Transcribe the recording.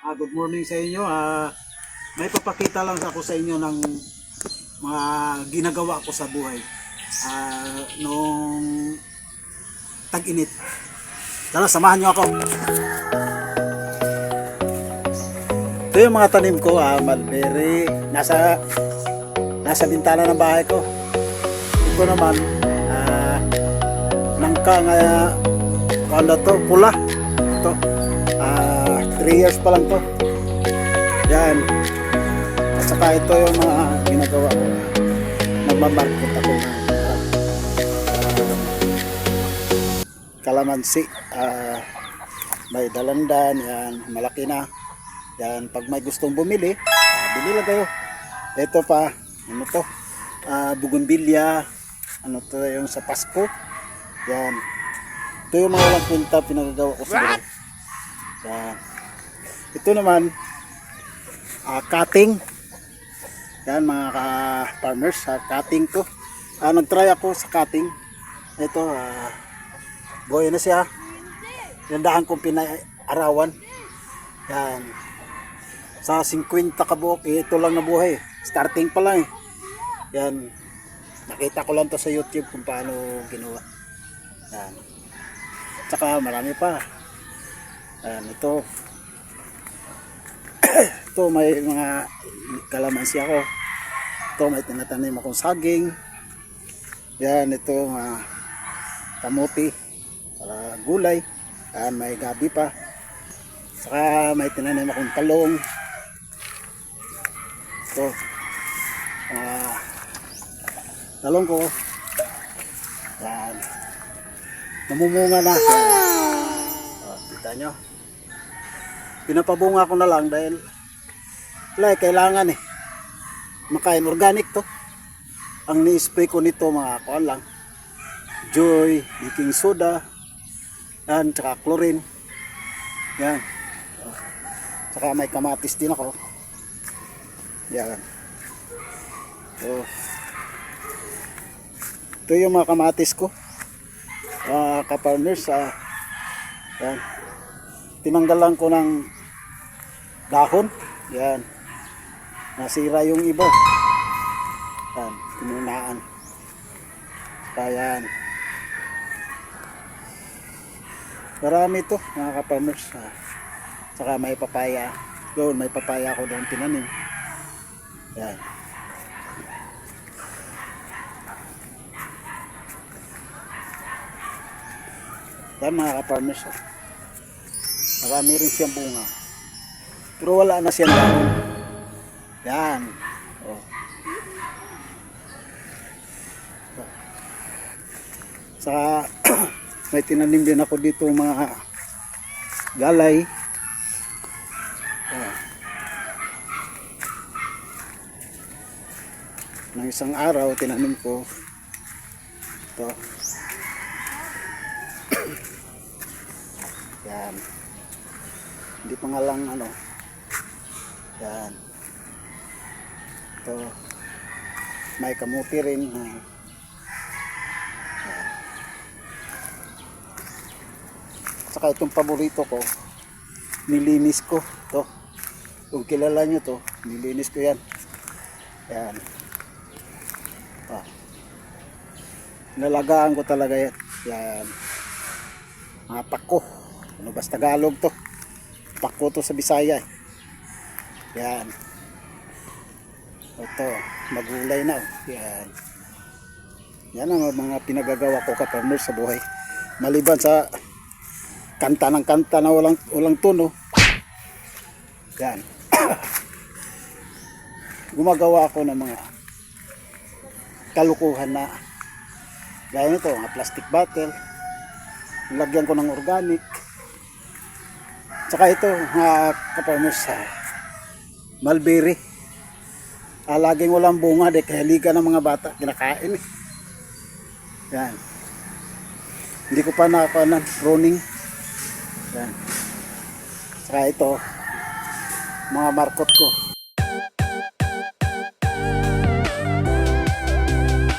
Good morning sa inyo. May papakita lang ako sa inyo ng mga ginagawa ko sa buhay. Nung tag-init. Tara, samahan nyo ako. Ito yung mga tanim ko, mulberry. Nasa bintana ng bahay ko. Ito naman, nangka nga, ano to, pula. Ito. 3 years pa lang to. Yan. At saka ito yung mga ginagawa ko. Nagmamarket ako ng kalamansi. May dalandan. Yan. Malaki na. Yan. Pag may gustong bumili, bili lang kayo. Ito pa. Ano to? Bougainvillea. Ano to yung sa Pasko. Yan. Ito yung mga walang kwenta pinagagawa ko sa buhay. Yan. Ito naman cutting. Yan mga farmers, cutting to. Nag-try ako sa cutting. Ito buhay na siya. Gandaan kong pinaarawan. Yan. Sa 50 kabuok, ito lang nabuhay. Starting pa lang eh. Yan. Nakita ko lang to sa YouTube kung paano ginawa. Yan. Tsaka marami pa. Yan, ito. Ito may mga kalamansi ako. Ito may tinatanim akong saging. Yan, ito kamote para gulay. Yan, may gabi pa. Saka may tinanim akong talong. Ito talong ko. Yan, namumunga na. Kita nyo, pinapabunga ko na lang dahil kailangan makain. Organic to. Ang ni-spray ko nito mga kuan lang, Joy, baking soda, yan, tsaka chlorine. Yan. Tsaka may kamatis din ako. Yan. Ito yung mga kamatis ko, ka-farmers. Yan. Tinanggalan ko ng dahon. Yan. Nasira yung iba. Yan. Tinunaan. Ayan. Marami ito mga ka-farmers. Saka may papaya. Doon may papaya ako doon tinanim. Yan. Yan mga ka-farmers. Marami rin siyang bunga. Pero wala na siyang dahon. Yan. Saka may tinanim din ako dito mga galay. Nang isang araw tinanim ko ito. Yan. Hindi pa nga lang yan. Ito. May kamuti rin. Yan. Saka itong paborito ko, nilinis ko. Ito. Kung kilala nyo to, nilinis ko yan. Yan. Nalagaan ko talaga yan. Yan. Mga pako. Ano ba Tagalog to? Pako to sa Bisaya. Yan. Ito, magulay na. Yan. Yan ang mga pinagagawa ko ka-farmers sa buhay. Maliban sa kanta ng kanta na walang tono. Yan. Gumagawa ako ng mga kalukuhan na gaya nito, mga plastic bottle. Lagyan ko ng organic. Tsaka ito, mga ka-farmers, mulberry. Laging walang bunga, kaya liga ng mga bata, kinakain. Yan. Hindi ko pa nakakuha ng pruning. Yan. Tsaka ito, mga markot ko.